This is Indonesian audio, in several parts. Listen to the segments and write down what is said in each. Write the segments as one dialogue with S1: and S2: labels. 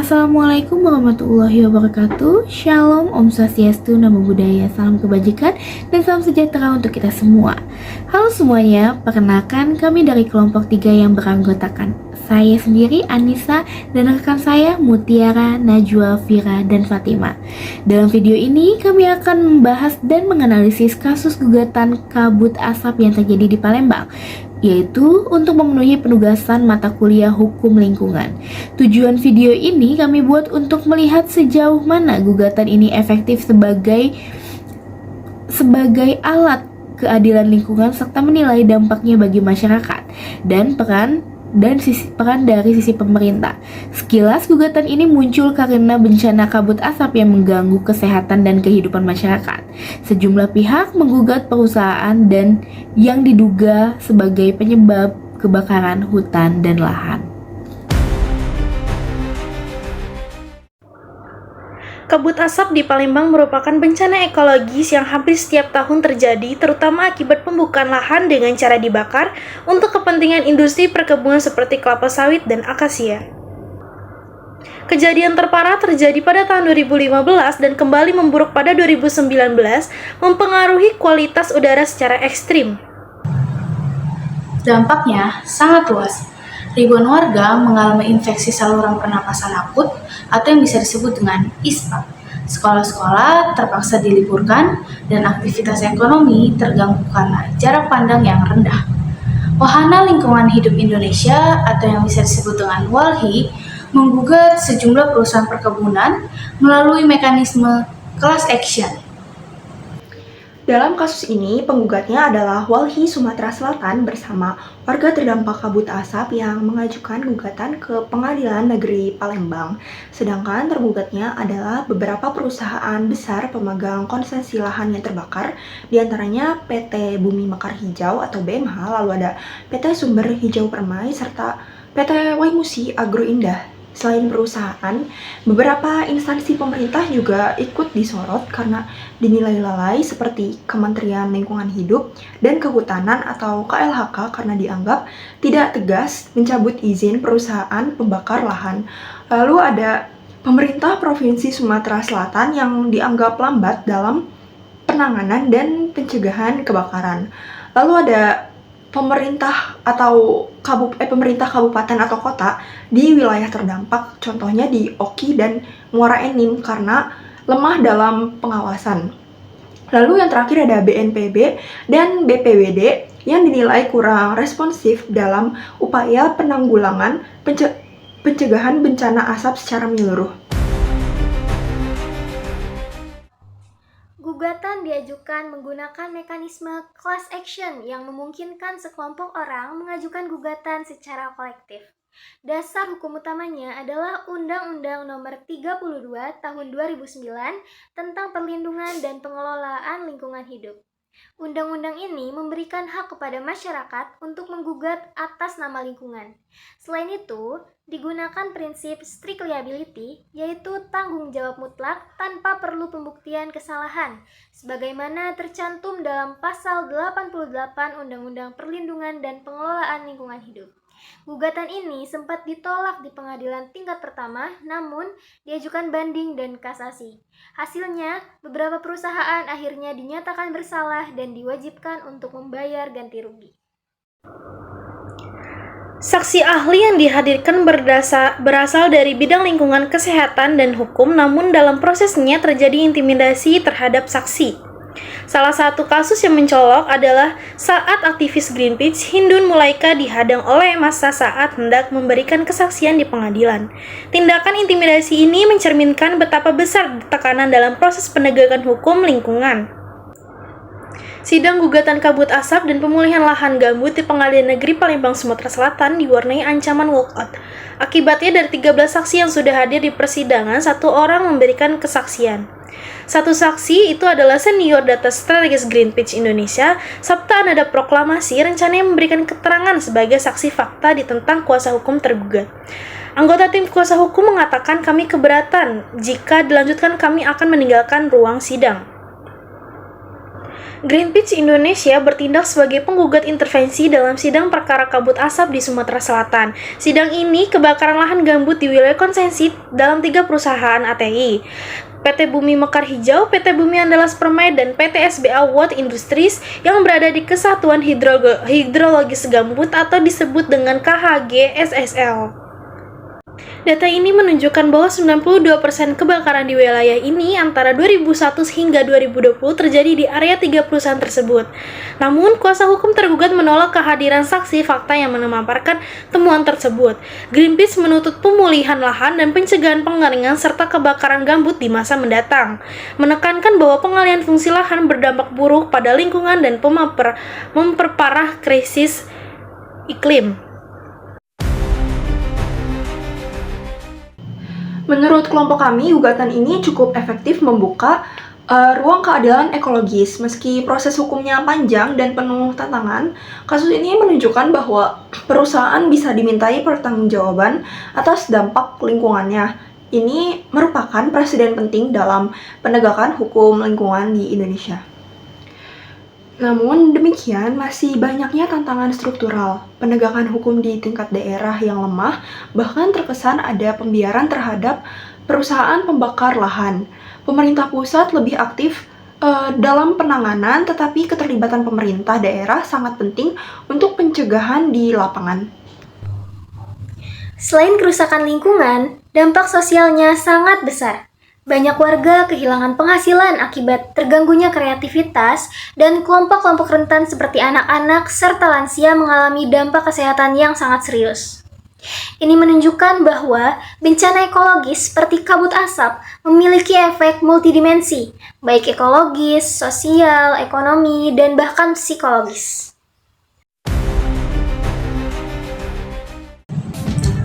S1: Assalamualaikum warahmatullahi wabarakatuh. Shalom, Om Swastiastu, Namo Buddhaya, salam kebajikan dan salam sejahtera untuk kita semua. Halo semuanya, perkenalkan kami dari kelompok 3 yang beranggotakan saya sendiri, Anissa, dan rekan saya Mutiara, Najwa, Vira, dan Fatima. Dalam video ini kami akan membahas dan menganalisis kasus gugatan kabut asap yang terjadi di Palembang, yaitu untuk memenuhi penugasan mata kuliah hukum lingkungan. Tujuan video ini kami buat untuk melihat sejauh mana gugatan ini efektif sebagai alat keadilan lingkungan serta menilai dampaknya bagi masyarakat dan peran dari sisi pemerintah. Sekilas, gugatan ini muncul karena bencana kabut asap yang mengganggu kesehatan dan kehidupan masyarakat. Sejumlah pihak menggugat perusahaan dan yang diduga sebagai penyebab kebakaran hutan dan lahan.
S2: Kabut asap di Palembang merupakan bencana ekologis yang hampir setiap tahun terjadi, terutama akibat pembukaan lahan dengan cara dibakar untuk kepentingan industri perkebunan seperti kelapa sawit dan akasia. Kejadian terparah terjadi pada tahun 2015 dan kembali memburuk pada 2019, mempengaruhi kualitas udara secara ekstrim.
S3: Dampaknya sangat luas. Ribuan warga mengalami infeksi saluran pernapasan akut atau yang bisa disebut dengan ISPA. Sekolah-sekolah terpaksa diliburkan dan aktivitas ekonomi terganggu karena jarak pandang yang rendah. Wahana Lingkungan Hidup Indonesia atau yang bisa disebut dengan WALHI menggugat sejumlah perusahaan perkebunan melalui mekanisme class action.
S2: Dalam kasus ini, penggugatnya adalah WALHI Sumatera Selatan bersama warga terdampak kabut asap yang mengajukan gugatan ke Pengadilan Negeri Palembang. Sedangkan tergugatnya adalah beberapa perusahaan besar pemegang konsesi lahan yang terbakar, diantaranya PT Bumi Mekar Hijau atau BMH, lalu ada PT Sumber Hijau Permai, serta PT Waimusi Agro Indah. Selain perusahaan, beberapa instansi pemerintah juga ikut disorot karena dinilai lalai seperti Kementerian Lingkungan Hidup dan Kehutanan atau KLHK karena dianggap tidak tegas mencabut izin perusahaan pembakar lahan. Lalu ada pemerintah Provinsi Sumatera Selatan yang dianggap lambat dalam penanganan dan pencegahan kebakaran. Lalu ada pemerintah kabupaten atau kota di wilayah terdampak, contohnya di Oki dan Muara Enim karena lemah dalam pengawasan. Lalu yang terakhir ada BNPB dan BPWD yang dinilai kurang responsif dalam upaya penanggulangan pencegahan bencana asap secara menyeluruh.
S4: Gugatan diajukan menggunakan mekanisme class action yang memungkinkan sekelompok orang mengajukan gugatan secara kolektif. Dasar hukum utamanya adalah Undang-Undang Nomor 32 Tahun 2009 tentang Perlindungan dan Pengelolaan Lingkungan Hidup. Undang-undang ini memberikan hak kepada masyarakat untuk menggugat atas nama lingkungan. Selain itu, digunakan prinsip strict liability, yaitu tanggung jawab mutlak tanpa perlu pembuktian kesalahan, sebagaimana tercantum dalam Pasal 88 Undang-Undang Perlindungan dan Pengelolaan Lingkungan Hidup. Gugatan ini sempat ditolak di pengadilan tingkat pertama, namun diajukan banding dan kasasi. Hasilnya, beberapa perusahaan akhirnya dinyatakan bersalah dan diwajibkan untuk membayar ganti rugi.
S2: Saksi ahli yang dihadirkan berasal dari bidang lingkungan, kesehatan, dan hukum, namun dalam prosesnya terjadi intimidasi terhadap saksi. Salah satu kasus yang mencolok adalah saat aktivis Greenpeace Hindun Mulaika dihadang oleh massa saat hendak memberikan kesaksian di pengadilan. Tindakan intimidasi ini mencerminkan betapa besar tekanan dalam proses penegakan hukum lingkungan. Sidang gugatan kabut asap dan pemulihan lahan gambut di Pengadilan Negeri Palembang, Sumatera Selatan diwarnai ancaman walkout. Akibatnya dari 13 saksi yang sudah hadir di persidangan, 1 orang memberikan kesaksian. Satu saksi itu adalah senior data strategis Greenpeace Indonesia, Sabta Nada Proklamasi, rencananya memberikan keterangan sebagai saksi fakta tentang kuasa hukum tergugat. Anggota tim kuasa hukum mengatakan kami keberatan, jika dilanjutkan kami akan meninggalkan ruang sidang.
S5: Greenpeace Indonesia bertindak sebagai penggugat intervensi dalam sidang perkara kabut asap di Sumatera Selatan. Sidang ini kebakaran lahan gambut di wilayah konsesi dalam 3 perusahaan ATI. PT Bumi Mekar Hijau, PT Bumi Andalas Permai, dan PT SBA Watt Industries yang berada di Kesatuan Hidrologis Gambut atau disebut dengan KHG SSL. Data ini menunjukkan bahwa 92% kebakaran di wilayah ini antara 2001 hingga 2020 terjadi di area 3 perusahaan tersebut. Namun, kuasa hukum tergugat menolak kehadiran saksi fakta yang memaparkan temuan tersebut. Greenpeace menuntut pemulihan lahan dan pencegahan pengeringan serta kebakaran gambut di masa mendatang, menekankan bahwa pengalihan fungsi lahan berdampak buruk pada lingkungan dan memperparah krisis iklim.
S2: Menurut kelompok kami, gugatan ini cukup efektif membuka ruang keadilan ekologis. Meski proses hukumnya panjang dan penuh tantangan, kasus ini menunjukkan bahwa perusahaan bisa dimintai pertanggungjawaban atas dampak lingkungannya. Ini merupakan presiden penting dalam penegakan hukum lingkungan di Indonesia. Namun demikian, masih banyaknya tantangan struktural. Penegakan hukum di tingkat daerah yang lemah, bahkan terkesan ada pembiaran terhadap perusahaan pembakar lahan. Pemerintah pusat lebih aktif dalam penanganan, tetapi keterlibatan pemerintah daerah sangat penting untuk pencegahan di lapangan.
S4: Selain kerusakan lingkungan, dampak sosialnya sangat besar. Banyak warga kehilangan penghasilan akibat terganggunya kreativitas, dan kelompok-kelompok rentan seperti anak-anak serta lansia mengalami dampak kesehatan yang sangat serius. Ini menunjukkan bahwa bencana ekologis seperti kabut asap memiliki efek multidimensi, baik ekologis, sosial, ekonomi, dan bahkan psikologis.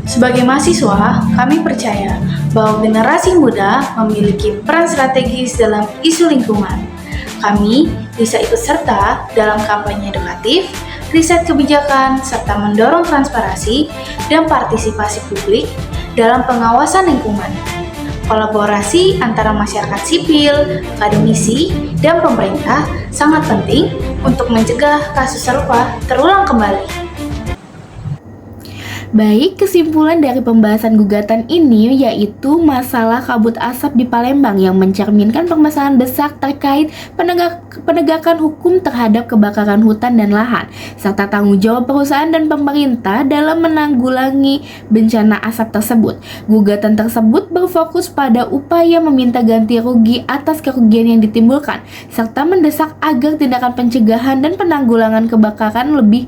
S3: Sebagai mahasiswa, kami percaya bahwa generasi muda memiliki peran strategis dalam isu lingkungan. Kami bisa ikut serta dalam kampanye edukatif, riset kebijakan, serta mendorong transparansi dan partisipasi publik dalam pengawasan lingkungan. Kolaborasi antara masyarakat sipil, akademisi, dan pemerintah sangat penting untuk mencegah kasus serupa terulang kembali.
S1: Baik, kesimpulan dari pembahasan gugatan ini yaitu masalah kabut asap di Palembang yang mencerminkan permasalahan besar terkait penegakan hukum terhadap kebakaran hutan dan lahan, serta tanggung jawab perusahaan dan pemerintah dalam menanggulangi bencana asap tersebut. Gugatan tersebut berfokus pada upaya meminta ganti rugi atas kerugian yang ditimbulkan, serta mendesak agar tindakan pencegahan dan penanggulangan kebakaran lebih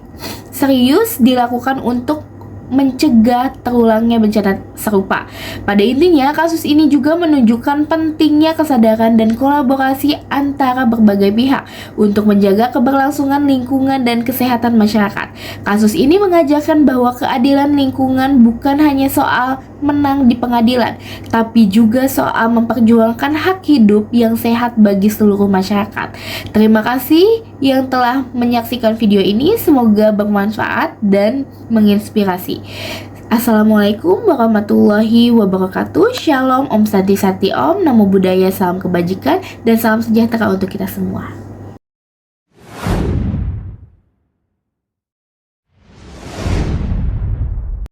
S1: serius dilakukan untuk mencegah terulangnya bencana serupa. Pada intinya, kasus ini juga menunjukkan pentingnya kesadaran dan kolaborasi antara berbagai pihak untuk menjaga keberlangsungan lingkungan dan kesehatan masyarakat. Kasus ini mengajarkan bahwa keadilan lingkungan bukan hanya soal menang di pengadilan, tapi juga soal memperjuangkan hak hidup yang sehat bagi seluruh masyarakat. Terima kasih yang telah menyaksikan video ini, semoga bermanfaat dan menginspirasi. Assalamualaikum warahmatullahi wabarakatuh. Shalom, Om Santi Santi Om, Namo Buddhaya, salam kebajikan dan salam sejahtera untuk kita semua.